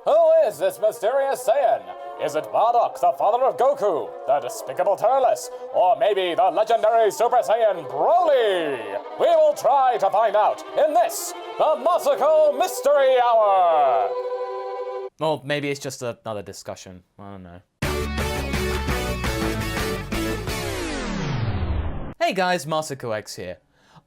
Who is this mysterious Saiyan? Is it BORDON, the father of Goku, the despicable Turles, or maybe the legendary Super Saiyan Broly? We will try to find out in this, the Masako Mystery Hour! Or maybe it's just another discussion. I don't know. Hey guys, MasakoX here.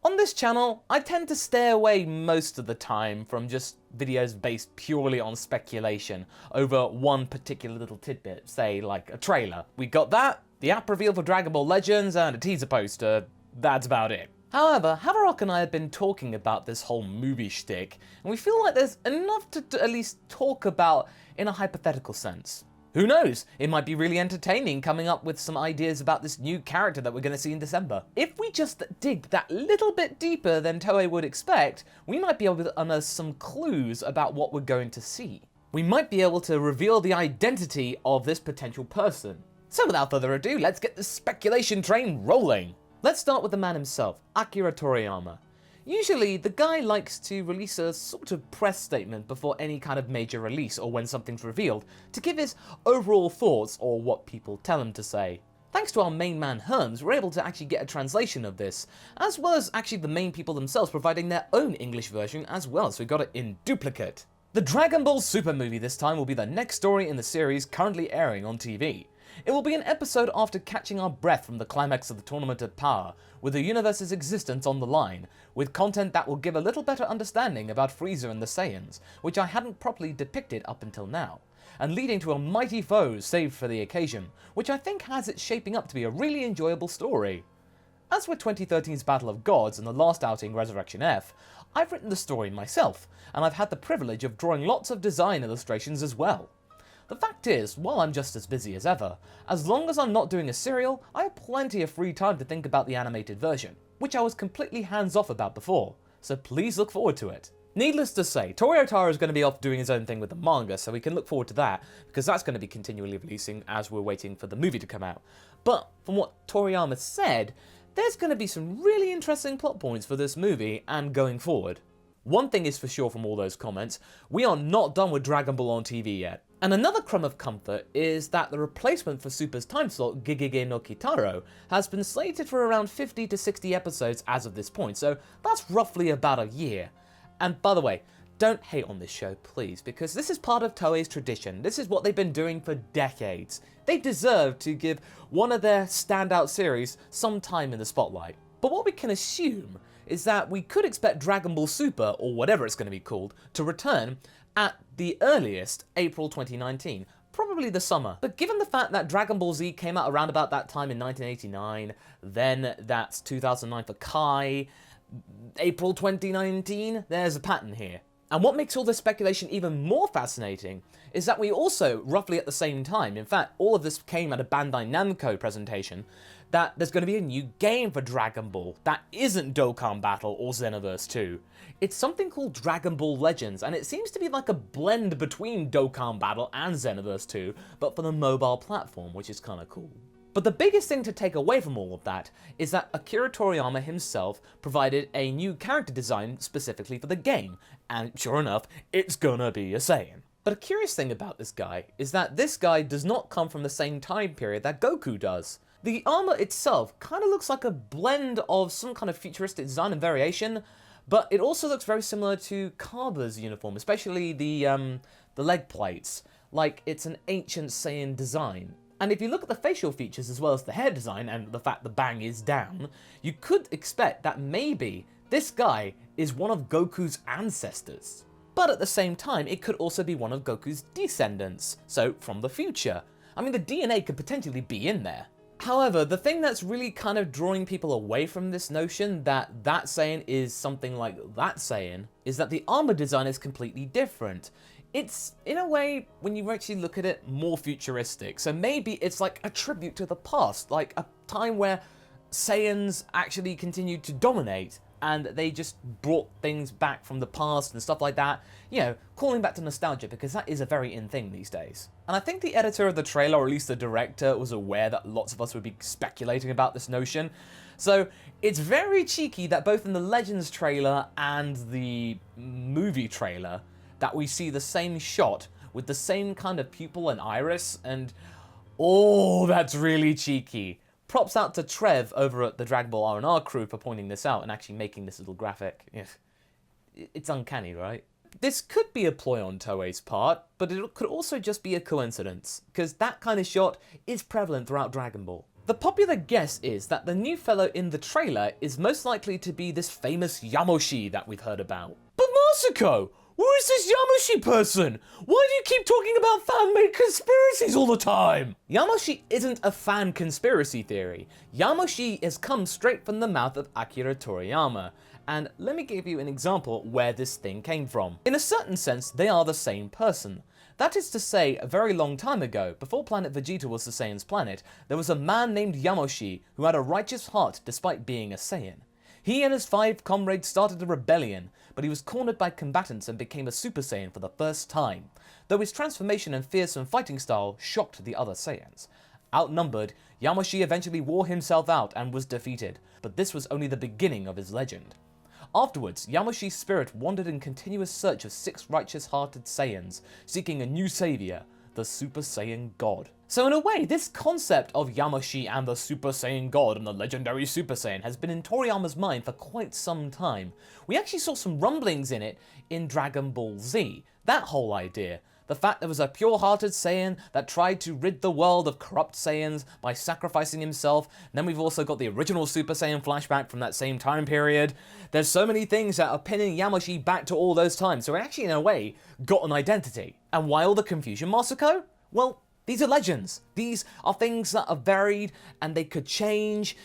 On this channel, I tend to stay away most of the time from just videos based purely on speculation over one particular little tidbit, say like a trailer. We got that, the app reveal for Dragon Ball Legends, and a teaser poster. That's about it. However, Havarok and I have been talking about this whole movie shtick, and we feel like there's enough to at least talk about in a hypothetical sense. Who knows? It might be really entertaining coming up with some ideas about this new character that we're going to see in December. If we just dig that little bit deeper than Toei would expect, we might be able to unearth some clues about what we're going to see. We might be able to reveal the identity of this potential person. So without further ado, let's get the speculation train rolling. Let's start with the man himself, Akira Toriyama. Usually, the guy likes to release a sort of press statement before any kind of major release or when something's revealed to give his overall thoughts or what people tell him to say. Thanks to our main man Herms, we're able to actually get a translation of this, as well as actually the main people themselves providing their own English version as well, so we got it in duplicate. The Dragon Ball Super movie this time will be the next story in the series currently airing on TV. It will be an episode after catching our breath from the climax of the Tournament of Power, with the universe's existence on the line, with content that will give a little better understanding about Frieza and the Saiyans, which I hadn't properly depicted up until now, and leading to a mighty foe saved for the occasion, which I think has it shaping up to be a really enjoyable story. As with 2013's Battle of Gods and the last outing Resurrection F, I've written the story myself, and I've had the privilege of drawing lots of design illustrations as well. The fact is, while I'm just as busy as ever, as long as I'm not doing a serial, I have plenty of free time to think about the animated version, which I was completely hands-off about before, so please look forward to it. Needless to say, Tori Otaro is going to be off doing his own thing with the manga, so we can look forward to that, because that's going to be continually releasing as we're waiting for the movie to come out. But from what Toriyama said, there's going to be some really interesting plot points for this movie and going forward. One thing is for sure from all those comments, we are not done with Dragon Ball on TV yet. And another crumb of comfort is that the replacement for Super's time slot, Gigege no Kitaro, has been slated for around 50 to 60 episodes as of this point, so that's roughly about a year. And by the way, don't hate on this show, please, because this is part of Toei's tradition. This is what they've been doing for decades. They deserve to give one of their standout series some time in the spotlight. But what we can assume is that we could expect Dragon Ball Super, or whatever it's going to be called, to return at the earliest April 2019, probably the summer. But given the fact that Dragon Ball Z came out around about that time in 1989, then that's 2009 for Kai, April 2019, there's a pattern here. And what makes all this speculation even more fascinating is that we also, roughly at the same time, in fact, all of this came at a Bandai Namco presentation, that there's going to be a new game for Dragon Ball that isn't Dokkan Battle or Xenoverse 2. It's something called Dragon Ball Legends, and it seems to be like a blend between Dokkan Battle and Xenoverse 2, but for the mobile platform, which is kinda cool. But the biggest thing to take away from all of that is that Akira Toriyama himself provided a new character design specifically for the game, and sure enough, it's gonna be a Saiyan. But a curious thing about this guy is that this guy does not come from the same time period that Goku does. The armor itself kind of looks like a blend of some kind of futuristic design and variation, but it also looks very similar to Kaba's uniform, especially the leg plates, like it's an ancient Saiyan design. And if you look at the facial features as well as the hair design and the fact the bang is down, you could expect that maybe this guy is one of Goku's ancestors. But at the same time, it could also be one of Goku's descendants, so from the future. I mean, the DNA could potentially be in there. However, the thing that's really kind of drawing people away from this notion that that Saiyan is something like that Saiyan is that the armor design is completely different. It's, in a way, when you actually look at it, more futuristic. So maybe it's like a tribute to the past, like a time where Saiyans actually continued to dominate and they just brought things back from the past and stuff like that. You know, calling back to nostalgia, because that is a very in thing these days. And I think the editor of the trailer, or at least the director, was aware that lots of us would be speculating about this notion. So it's very cheeky that both in the Legends trailer and the movie trailer, that we see the same shot with the same kind of pupil and iris, and oh, that's really cheeky. Props out to Trev over at the Dragon Ball R&R crew for pointing this out and actually making this little graphic. It's uncanny, right? This could be a ploy on Toei's part, but it could also just be a coincidence, because that kind of shot is prevalent throughout Dragon Ball. The popular guess is that the new fellow in the trailer is most likely to be this famous Yamoshi that we've heard about. But Masako! Who is this Yamoshi person? Why do you keep talking about fan-made conspiracies all the time? Yamoshi isn't a fan conspiracy theory. Yamoshi has come straight from the mouth of Akira Toriyama. And let me give you an example where this thing came from. In a certain sense, they are the same person. That is to say, a very long time ago, before planet Vegeta was the Saiyan's planet, there was a man named Yamoshi who had a righteous heart despite being a Saiyan. He and his 5 comrades started a rebellion, but he was cornered by combatants and became a Super Saiyan for the first time, though his transformation and fearsome fighting style shocked the other Saiyans. Outnumbered, Yamoshi eventually wore himself out and was defeated, but this was only the beginning of his legend. Afterwards, Yamoshi's spirit wandered in continuous search of 6 righteous-hearted Saiyans, seeking a new savior, the Super Saiyan God. So in a way, this concept of Yamoshi and the Super Saiyan God and the legendary Super Saiyan has been in Toriyama's mind for quite some time. We actually saw some rumblings in it in Dragon Ball Z, that whole idea. The fact there was a pure-hearted Saiyan that tried to rid the world of corrupt Saiyans by sacrificing himself. And then we've also got the original Super Saiyan flashback from that same time period. There's so many things that are pinning Yamoshi back to all those times, so we actually, in a way, got an identity. And why all the confusion, Masako? Well, these are legends. These are things that are varied and they could change.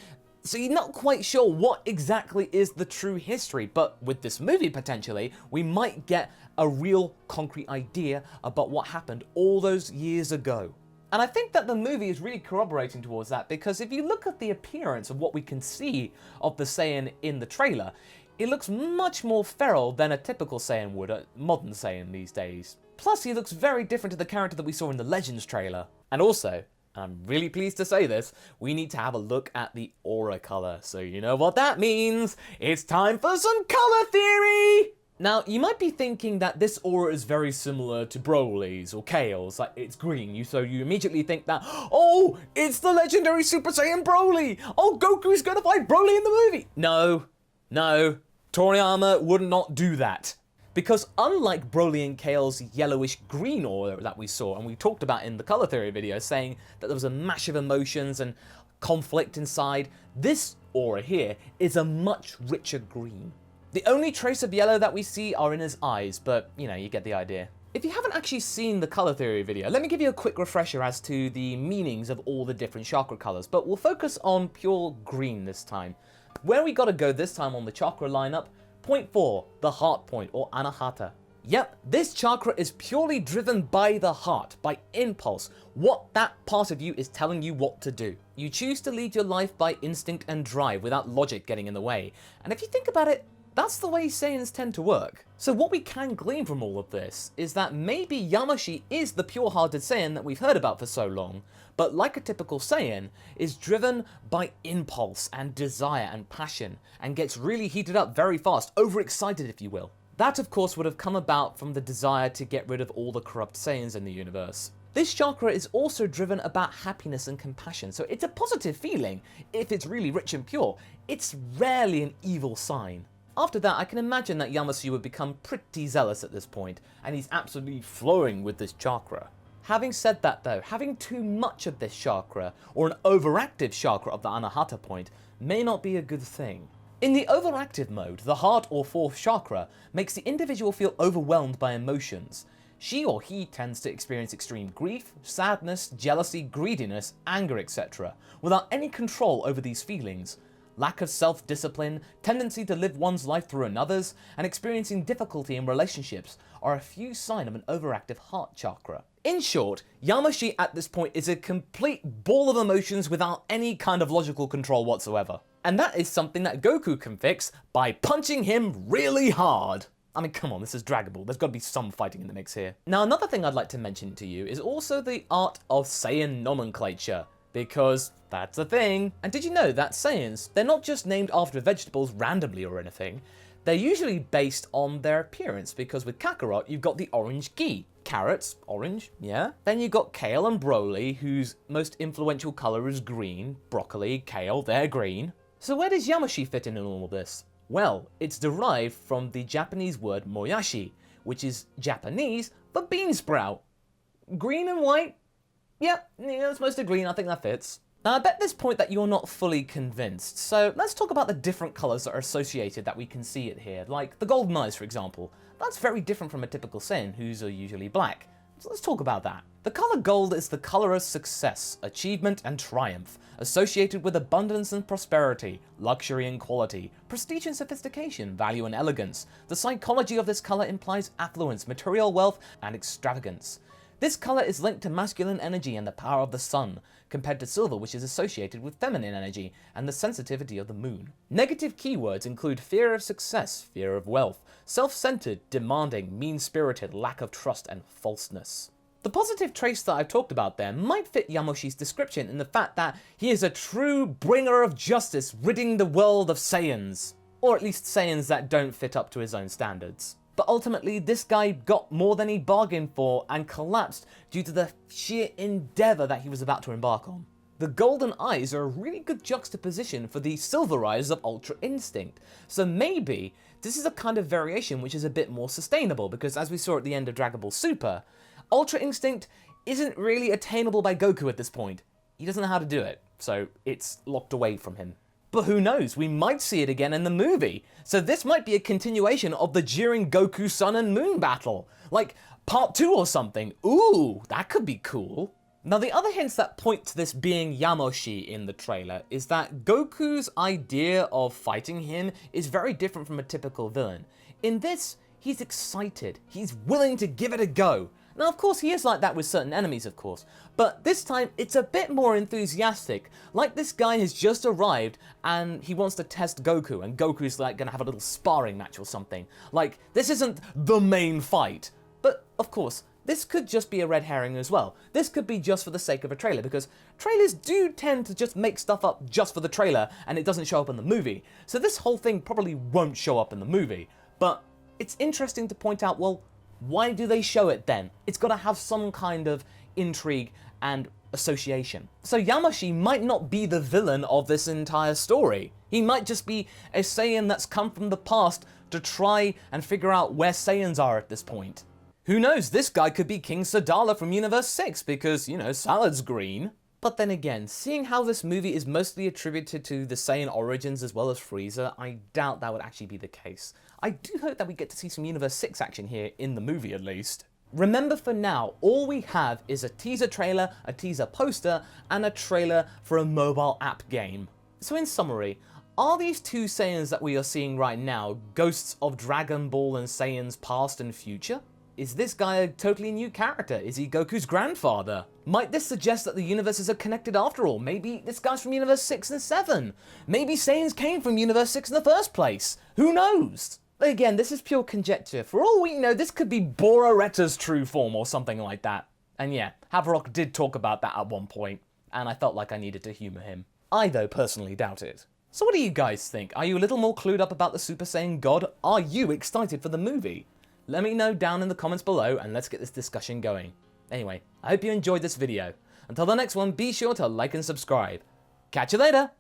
So you're not quite sure what exactly is the true history, but with this movie potentially, we might get a real concrete idea about what happened all those years ago. And I think that the movie is really corroborating towards that, because if you look at the appearance of what we can see of the Saiyan in the trailer, it looks much more feral than a typical Saiyan would, a modern Saiyan these days. Plus, he looks very different to the character that we saw in the Legends trailer. And also, I'm really pleased to say this, we need to have a look at the aura color. So you know what that means. It's time for some color theory! Now, you might be thinking that this aura is very similar to Broly's or Kale's, like it's green, so you immediately think that, oh, it's the legendary Super Saiyan Broly! Oh, Goku's gonna fight Broly in the movie! No, Toriyama would not do that. Because unlike Broly and Kale's yellowish green aura that we saw, and we talked about in the color theory video, saying that there was a mash of emotions and conflict inside, this aura here is a much richer green. The only trace of yellow that we see are in his eyes, but you know, you get the idea. If you haven't actually seen the color theory video, let me give you a quick refresher as to the meanings of all the different chakra colors, but we'll focus on pure green this time. Where we gotta go this time on the chakra lineup, point 4, the heart point, or anahata. Yep, this chakra is purely driven by the heart, by impulse, what that part of you is telling you what to do. You choose to lead your life by instinct and drive without logic getting in the way. And if you think about it, that's the way Saiyans tend to work. So what we can glean from all of this is that maybe Yamoshi is the pure-hearted Saiyan that we've heard about for so long, but like a typical Saiyan, is driven by impulse and desire and passion, and gets really heated up very fast, overexcited if you will. That of course would have come about from the desire to get rid of all the corrupt Saiyans in the universe. This chakra is also driven about happiness and compassion, so it's a positive feeling if it's really rich and pure. It's rarely an evil sign. After that, I can imagine that Yamoshi would become pretty zealous at this point, and he's absolutely flowing with this chakra. Having said that though, having too much of this chakra, or an overactive chakra of the anahata point, may not be a good thing. In the overactive mode, the heart or 4th chakra makes the individual feel overwhelmed by emotions. She or he tends to experience extreme grief, sadness, jealousy, greediness, anger, etc., without any control over these feelings. Lack of self-discipline, tendency to live one's life through another's, and experiencing difficulty in relationships are a few signs of an overactive heart chakra. In short, Yamoshi at this point is a complete ball of emotions without any kind of logical control whatsoever. And that is something that Goku can fix by punching him really hard. I mean, come on, this is Dragon Ball. There's got to be some fighting in the mix here. Now, another thing I'd like to mention to you is also the art of Saiyan nomenclature, because that's a thing. And did you know that Saiyans, they're not just named after vegetables randomly or anything. They're usually based on their appearance, because with Kakarot, you've got the orange gi. Carrots, orange, yeah. Then you've got Kale and Broly, whose most influential colour is green. Broccoli, kale, they're green. So where does Yamoshi fit in all of this? Well, it's derived from the Japanese word moyashi, which is Japanese for bean sprout. Green and white? Yep, yeah, it's mostly green, I think that fits. Now I bet at this point that you're not fully convinced, so let's talk about the different colours that are associated that we can see it here, like the golden eyes for example. That's very different from a typical Saiyan, whose are usually black. So let's talk about that. The colour gold is the colour of success, achievement and triumph, associated with abundance and prosperity, luxury and quality, prestige and sophistication, value and elegance. The psychology of this colour implies affluence, material wealth and extravagance. This colour is linked to masculine energy and the power of the sun, compared to silver, which is associated with feminine energy and the sensitivity of the moon. Negative keywords include fear of success, fear of wealth, self-centered, demanding, mean-spirited, lack of trust, and falseness. The positive traits that I've talked about there might fit Yamoshi's description in the fact that he is a true bringer of justice, ridding the world of Saiyans. Or at least Saiyans that don't fit up to his own standards. But ultimately, this guy got more than he bargained for and collapsed due to the sheer endeavour that he was about to embark on. The golden eyes are a really good juxtaposition for the silver eyes of Ultra Instinct, so maybe this is a kind of variation which is a bit more sustainable, because as we saw at the end of Dragon Ball Super, Ultra Instinct isn't really attainable by Goku at this point. He doesn't know how to do it, so it's locked away from him. But who knows, we might see it again in the movie. So this might be a continuation of the Jiren Goku Sun and Moon battle. Like, part 2 or something. Ooh, that could be cool. Now the other hints that point to this being Yamoshi in the trailer is that Goku's idea of fighting him is very different from a typical villain. In this, he's excited. He's willing to give it a go. Now, of course, he is like that with certain enemies, of course, but this time it's a bit more enthusiastic, like this guy has just arrived and he wants to test Goku, and Goku's like gonna have a little sparring match or something. Like, this isn't the main fight. But, of course, this could just be a red herring as well. This could be just for the sake of a trailer, because trailers do tend to just make stuff up just for the trailer and it doesn't show up in the movie. So this whole thing probably won't show up in the movie. But it's interesting to point out, well, why do they show it then? It's got to have some kind of intrigue and association. So Yamoshi might not be the villain of this entire story. He might just be a Saiyan that's come from the past to try and figure out where Saiyans are at this point. Who knows, this guy could be King Sadala from Universe 6 because, you know, salad's green. But then again, seeing how this movie is mostly attributed to the Saiyan origins as well as Frieza, I doubt that would actually be the case. I do hope that we get to see some Universe 6 action here, in the movie at least. Remember, for now, all we have is a teaser trailer, a teaser poster, and a trailer for a mobile app game. So in summary, are these two Saiyans that we are seeing right now ghosts of Dragon Ball and Saiyan's past and future? Is this guy a totally new character? Is he Goku's grandfather? Might this suggest that the universes are connected after all? Maybe this guy's from Universe 6 and 7? Maybe Saiyans came from Universe 6 in the first place? Who knows? Again, this is pure conjecture. For all we know, this could be Boruto's true form or something like that. And yeah, Haverock did talk about that at one point, and I felt like I needed to humour him. I, though, personally doubt it. So what do you guys think? Are you a little more clued up about the Super Saiyan God? Are you excited for the movie? Let me know down in the comments below and let's get this discussion going. Anyway, I hope you enjoyed this video. Until the next one, be sure to like and subscribe. Catch you later!